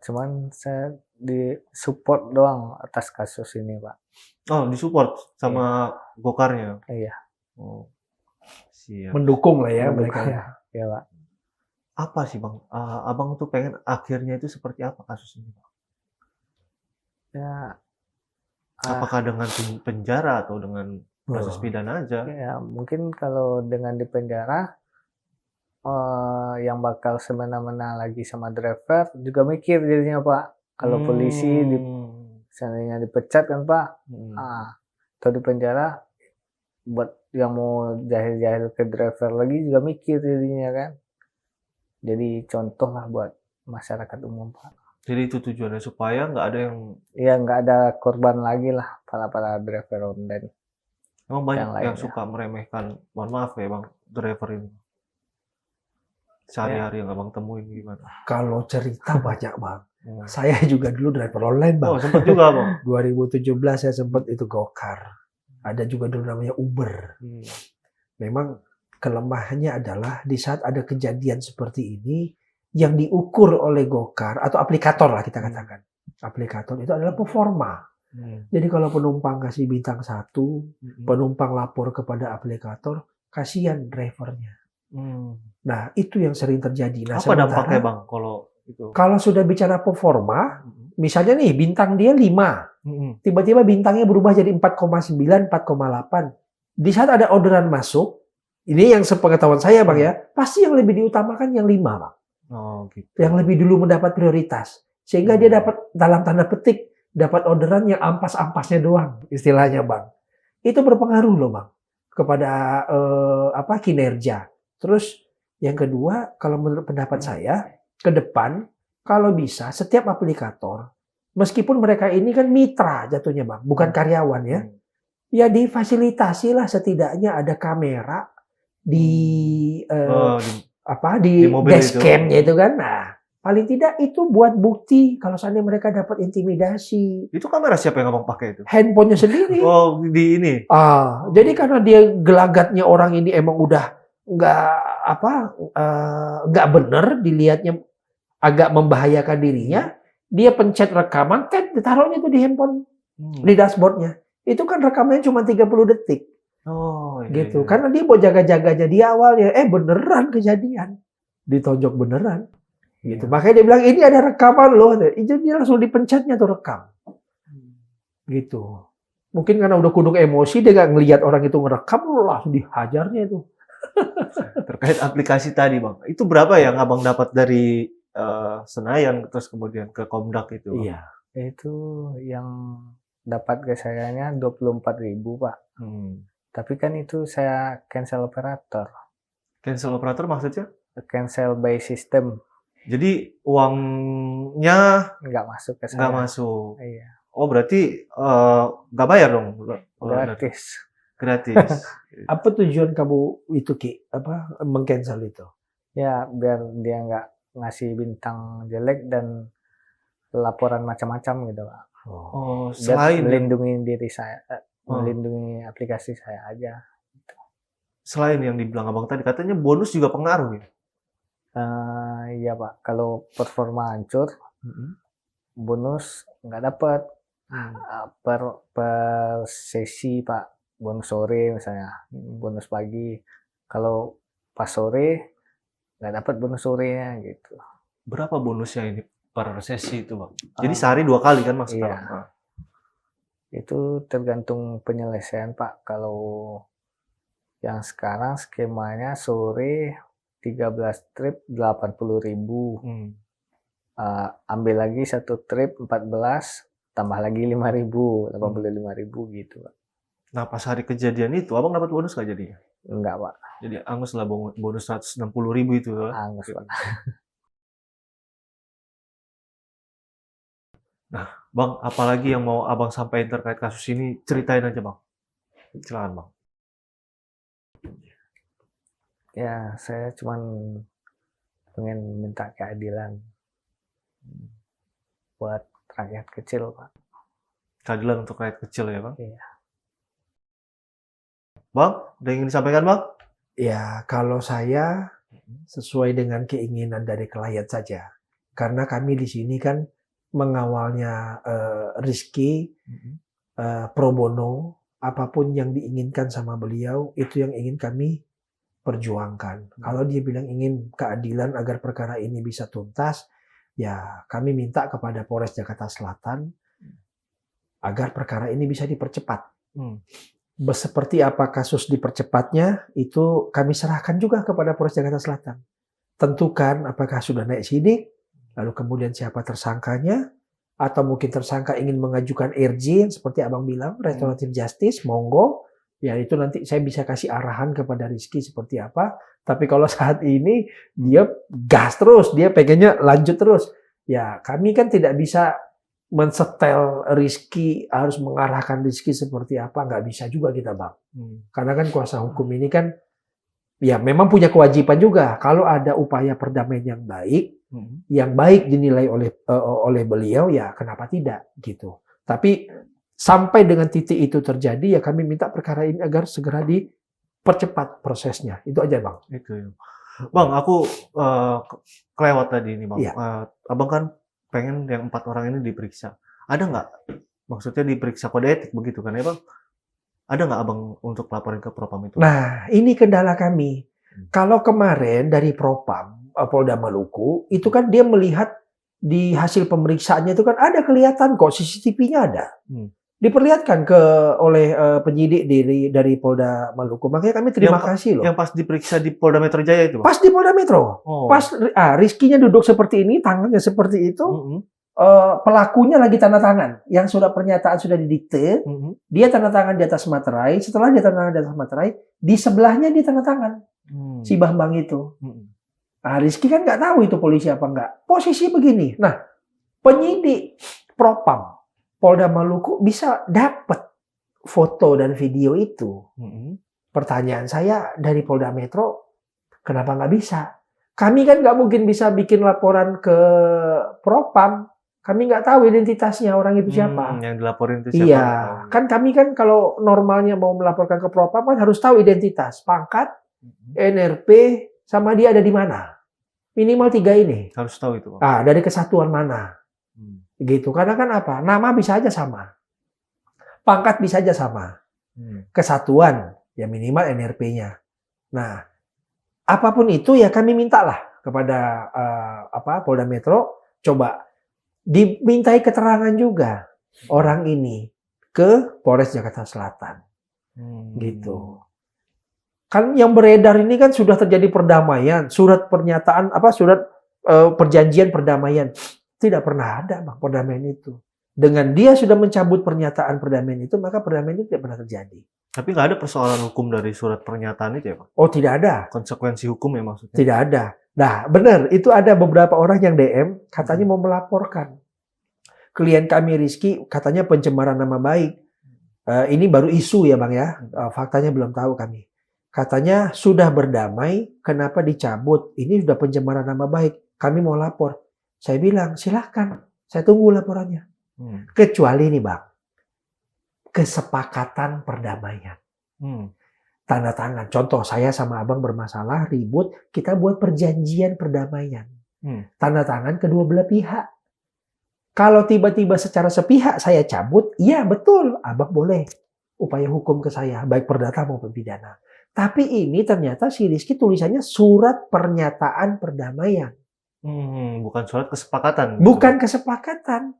Cuman saya di-support doang atas kasus ini Pak. Oh, disupport sama Gokarnya? Iya. Oh, siap. Mendukung lah ya mereka ya. Iya Pak. Apa sih Bang, Abang tuh pengen akhirnya itu seperti apa kasus ini Bang? Ya. Apakah dengan penjara atau dengan proses pidana aja? Ya mungkin kalau dengan di penjara yang bakal semena-mena lagi sama driver juga mikir jadinya Pak. Kalau polisi seandainya dipecat kan Pak, atau di penjara buat yang mau jahil-jahil ke driver lagi juga mikir jadinya kan. Jadi contoh lah buat masyarakat umum Pak. Jadi itu tujuannya supaya nggak ada yang nggak ada korban lagi lah para driver online. Emang banyak yang lainnya. suka meremehkan, mohon maaf ya Bang, driver ini. Sehari-hari yang Abang temuin gimana? Kalau cerita banyak Bang. Saya juga dulu driver online Bang. Oh, sempat juga Bang. 2017 saya sempat itu Gokar. Ada juga dulu namanya Uber. Memang kelemahannya adalah di saat ada kejadian seperti ini yang diukur oleh Gokar atau aplikator lah kita katakan. Aplikator itu adalah performa. Jadi kalau penumpang kasih bintang 1, penumpang lapor kepada aplikator, kasihan drivernya. Nah, itu yang sering terjadi. Nah, apa dampaknya Bang kalau itu? Kalau sudah bicara performa, misalnya nih bintang dia 5, tiba-tiba bintangnya berubah jadi 4,9, 4,8. Di saat ada orderan masuk, Ini yang sepengetahuan saya Bang ya, pasti yang lebih diutamakan yang 5 Bang. Oh gitu. Yang lebih dulu mendapat prioritas. Sehingga dia dapat dalam tanda petik, dapat orderan yang ampas-ampasnya doang istilahnya Bang. Itu berpengaruh loh Bang kepada kinerja. Terus yang kedua, kalau menurut pendapat saya, ke depan kalau bisa setiap aplikator, meskipun mereka ini kan mitra jatuhnya Bang, bukan karyawan ya. Ya difasilitasi lah setidaknya ada kamera di di mobil dashcam-nya itu kan. Nah, paling tidak itu buat bukti kalau seandainya mereka dapat intimidasi. Itu kamera siapa yang abang pakai itu? Handphonenya sendiri. Oh, di ini. Jadi karena dia gelagatnya orang ini emang udah nggak bener, dilihatnya agak membahayakan dirinya, dia pencet rekaman, ditaruhnya tuh di handphone, di dashboardnya. Itu kan rekamannya cuma 30 detik. Oh, iya, gitu. iya. Karena dia mau jaga-jaganya di awalnya, beneran kejadian. Ditonjok beneran. Gitu. Makanya dia bilang ini ada rekaman loh. Jadi dia langsung dipencetnya tuh rekam. Gitu. Mungkin karena udah kudung emosi dia nggak ngelihat orang itu ngerekam, langsung dihajarnya itu. Terkait aplikasi tadi Bang, itu berapa yang abang dapat dari Senayan terus kemudian ke Komdak itu? Bang? Iya. Itu yang dapat ke sayanya 24.000 Pak. Tapi kan itu saya cancel operator. Cancel operator maksudnya? Cancel by system. Jadi uangnya nggak masuk ke saya. nggak masuk. Iya. Oh berarti nggak bayar dong? Gratis. Gratis. Apa tujuan kamu itu Ki? Meng-cancel itu? Ya biar dia nggak ngasih bintang jelek dan laporan macam-macam gitu Pak. Oh, Biar selain melindungi diri saya, melindungi aplikasi saya aja. Selain yang dibilang abang tadi, katanya bonus juga pengaruh ya? Iya Pak, kalau performa hancur, bonus nggak dapat. Per sesi Pak, bonus sore misalnya, bonus pagi. Kalau pas sore nggak dapat bonus sorenya gitu. Berapa bonusnya ini per sesi itu Bang? Jadi sehari 2 kali kan maksudnya? Iya. Itu tergantung penyelesaian Pak. Kalau yang sekarang skemanya sore 13 trip 80.000. Ambil lagi 1 trip 14, tambah lagi 5.000, 85.000 gitu Pak. Nah pas hari kejadian itu abang dapat bonus nggak jadinya? Enggak Pak. Jadi angus lah bonus 160.000 itu. Angus Pak. Nah Bang, apalagi yang mau abang sampaikan terkait kasus ini, ceritain aja Bang. Silakan Bang. Ya saya cuman pengen minta keadilan buat rakyat kecil Pak. Keadilan untuk rakyat kecil ya Bang? Iya. Bang, ada yang ingin disampaikan Bang? Ya kalau saya sesuai dengan keinginan dari klien saja. Karena kami di sini kan mengawalnya Rizky pro bono, apapun yang diinginkan sama beliau itu yang ingin kami perjuangkan. Kalau dia bilang ingin keadilan agar perkara ini bisa tuntas, ya kami minta kepada Polres Jakarta Selatan agar perkara ini bisa dipercepat. Seperti apa kasus dipercepatnya itu kami serahkan juga kepada Polres Jakarta Selatan. Tentukan apakah sudah naik sidik, lalu kemudian siapa tersangkanya, atau mungkin tersangka ingin mengajukan RJ seperti abang bilang, restoratif justice, monggo. Ya itu nanti saya bisa kasih arahan kepada Rizky seperti apa. Tapi kalau saat ini dia gas terus, dia pengennya lanjut terus. Ya kami kan tidak bisa mensetel Rizky, harus mengarahkan Rizky seperti apa, nggak bisa juga kita Bang. Karena kan kuasa hukum ini kan ya memang punya kewajiban juga. Kalau ada upaya perdamaian yang baik dinilai oleh beliau, ya kenapa tidak gitu. Tapi sampai dengan titik itu terjadi, ya kami minta perkara ini agar segera dipercepat prosesnya. Itu aja Bang. Itu ya. Bang, aku kelewat tadi ini Bang. Iya. Abang kan pengen yang 4 orang ini diperiksa. Ada nggak? Maksudnya diperiksa kode etik begitu kan ya Bang? Ada nggak Abang untuk laporin ke Propam itu? Nah, ini kendala kami. Kalau kemarin dari Propam, Polda Maluku, itu kan dia melihat di hasil pemeriksaannya itu kan ada kelihatan kok CCTV-nya ada. diperlihatkan oleh penyidik dari Polda Maluku. Makanya kami terima kasih loh. Yang pas diperiksa di Polda Metro Jaya itu, Bang? Pas di Polda Metro. Oh. Pas Rizky-nya duduk seperti ini, tangannya seperti itu. Pelakunya lagi tanda tangan. Yang surat pernyataan sudah didikte. Dia tanda tangan di atas materai. Setelah dia tanda tangan di atas materai, di sebelahnya dia tanda tangan. Si Bambang itu. Rizky kan nggak tahu itu polisi apa enggak. Posisi begini. Nah, penyidik Propam Polda Maluku bisa dapat foto dan video itu. Pertanyaan saya dari Polda Metro, kenapa nggak bisa? Kami kan nggak mungkin bisa bikin laporan ke Propam. Kami nggak tahu identitasnya orang itu siapa. Yang dilaporin itu siapa? Iya, kan kami kan kalau normalnya mau melaporkan ke Propam kan harus tahu identitas, pangkat, NRP, sama dia ada di mana. Minimal 3 ini. Harus tahu itu, Bang. Dari kesatuan mana. Gitu. Karena kan apa? Nama bisa aja sama. Pangkat bisa aja sama. Kesatuan, ya minimal NRP-nya. Nah, apapun itu ya kami mintalah kepada Polda Metro, coba dimintai keterangan juga orang ini ke Polres Jakarta Selatan. Gitu. Kan yang beredar ini kan sudah terjadi perdamaian, surat pernyataan surat perjanjian perdamaian. Tidak pernah ada, Bang, perdamaian itu. Dengan dia sudah mencabut pernyataan perdamaian itu, maka perdamaian itu tidak pernah terjadi. Tapi nggak ada persoalan hukum dari surat pernyataan itu ya, Pak? Oh, tidak ada. Konsekuensi hukum ya maksudnya? Tidak ada. Nah, benar. Itu ada beberapa orang yang DM, katanya mau melaporkan. Klien kami Rizky, katanya pencemaran nama baik. Ini baru isu ya, Bang ya. Faktanya belum tahu kami. Katanya sudah berdamai, kenapa dicabut? Ini sudah pencemaran nama baik. Kami mau lapor. Saya bilang, silahkan. Saya tunggu laporannya. Kecuali nih, Bang. Kesepakatan perdamaian. Tanda tangan. Contoh, saya sama abang bermasalah, ribut. Kita buat perjanjian perdamaian. Tanda tangan kedua belah pihak. Kalau tiba-tiba secara sepihak saya cabut, iya betul. Abang boleh upaya hukum ke saya. Baik perdata maupun pidana. Tapi ini ternyata si Rizky tulisannya surat pernyataan perdamaian. Bukan surat kesepakatan. Bukan kesepakatan.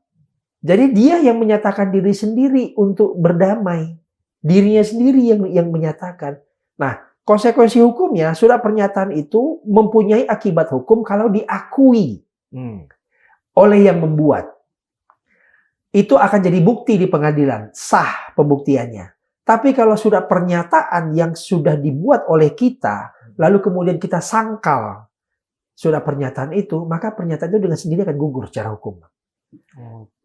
Jadi dia yang menyatakan diri sendiri untuk berdamai. Dirinya sendiri yang menyatakan. Nah, konsekuensi hukumnya surat pernyataan itu mempunyai akibat hukum kalau diakui oleh yang membuat. Itu akan jadi bukti di pengadilan. Sah pembuktiannya. Tapi kalau sudah pernyataan yang sudah dibuat oleh kita, lalu kemudian kita sangkal sudah pernyataan itu, maka pernyataan itu dengan sendiri akan gugur secara hukum.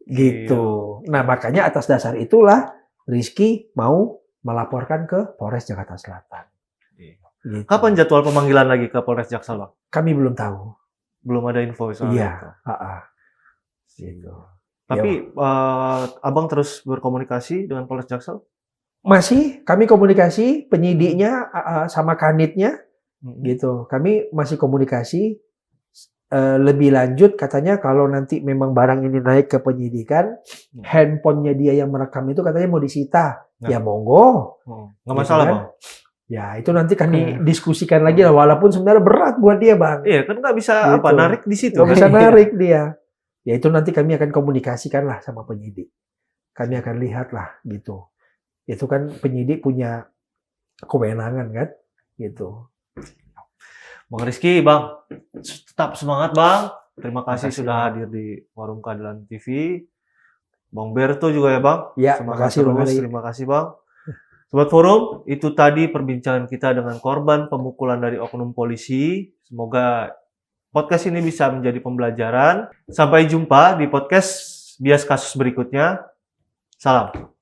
Gitu. Nah, makanya atas dasar itulah Rizky mau melaporkan ke Polres Jakarta Selatan. Gitu. Kapan jadwal pemanggilan lagi ke Polres Jaksel, Bang? Kami belum tahu. Belum ada info soal itu. Gitu. Tapi abang terus berkomunikasi dengan Polres Jaksel? Masih, kami komunikasi, penyidiknya sama kanitnya, gitu. Kami masih komunikasi. Lebih lanjut, katanya kalau nanti memang barang ini naik ke penyidikan, handphonenya dia yang merekam itu katanya mau disita. Ya monggo. Nggak masalah, Bang. Ya, itu nanti kami diskusikan lagi lah, walaupun sebenarnya berat buat dia, Bang. Iya, kan nggak bisa Gitu. narik di situ. Nggak bisa narik dia. Ya itu nanti kami akan komunikasikan lah sama penyidik. Kami akan lihat lah gitu. Itu kan penyidik punya kewenangan kan, gitu. Bang Rizky, Bang, tetap semangat, Bang. Terima kasih sudah hadir di Forum Keadilan TV. Bang Berto juga ya, Bang. Ya, semangat makasih, Bang terus. Ali. Terima kasih, Bang. Sobat Forum, itu tadi perbincangan kita dengan korban pemukulan dari oknum polisi. Semoga podcast ini bisa menjadi pembelajaran. Sampai jumpa di podcast Bias Kasus berikutnya. Salam.